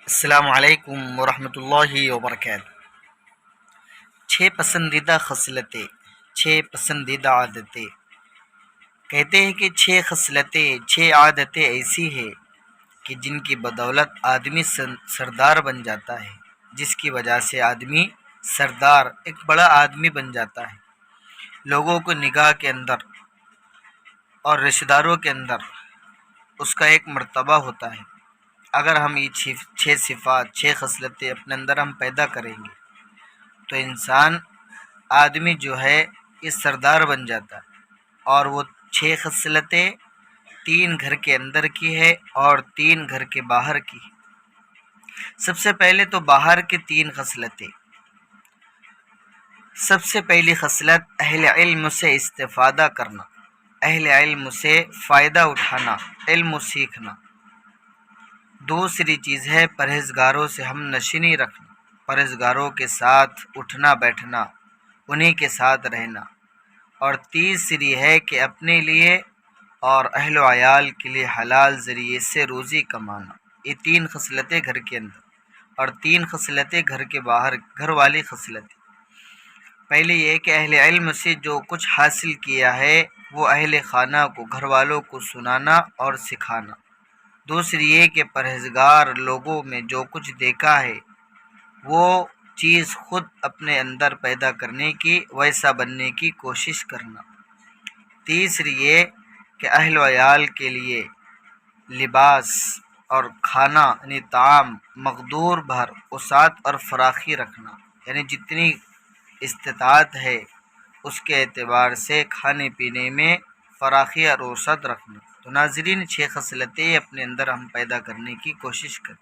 السلام علیکم ورحمۃ اللہ وبرکاتہ۔ 6 پسندیدہ خصلتیں، 6 پسندیدہ عادتیں۔ کہتے ہیں کہ 6 خصلتیں، 6 عادتیں ایسی ہیں کہ جن کی بدولت آدمی سردار بن جاتا ہے، جس کی وجہ سے آدمی سردار، ایک بڑا آدمی بن جاتا ہے۔ لوگوں کو نگاہ کے اندر اور رشتہ داروں کے اندر اس کا ایک مرتبہ ہوتا ہے۔ اگر ہم یہ 6 صفات، 6 خصلتیں اپنے اندر ہم پیدا کریں گے تو انسان، آدمی جو ہے یہ سردار بن جاتا ہے۔ اور وہ 6 خصلتیں 3 گھر کے اندر کی ہے اور 3 گھر کے باہر کی۔ سب سے پہلے تو باہر کی 3 خصلتیں۔ سب سے پہلی خصلت اہل علم سے استفادہ کرنا، اہل علم سے فائدہ اٹھانا، علم سیکھنا۔ دوسری چیز ہے پرہیزگاروں سے ہم نشینی رکھنا، پرہیزگاروں کے ساتھ اٹھنا بیٹھنا، انہی کے ساتھ رہنا۔ اور تیسری ہے کہ اپنے لیے اور اہل و عیال کے لیے حلال ذریعے سے روزی کمانا۔ یہ 3 خصلتیں گھر کے اندر اور 3 خصلتیں گھر کے باہر، گھر والی خصلتیں۔ پہلے یہ کہ اہل علم سے جو کچھ حاصل کیا ہے وہ اہل خانہ کو، گھر والوں کو سنانا اور سکھانا۔ دوسری یہ کہ پرہیزگار لوگوں میں جو کچھ دیکھا ہے وہ چیز خود اپنے اندر پیدا کرنے کی، ویسا بننے کی کوشش کرنا۔ تیسری یہ کہ اہل و عیال کے لیے لباس اور کھانا، یعنی طعام مقدور بھر وسعت اور فراخی رکھنا، یعنی جتنی استطاعت ہے اس کے اعتبار سے کھانے پینے میں فراخی اور وسعت رکھنا۔ تو ناظرین، 6 خصلتیں اپنے اندر ہم پیدا کرنے کی کوشش کریں۔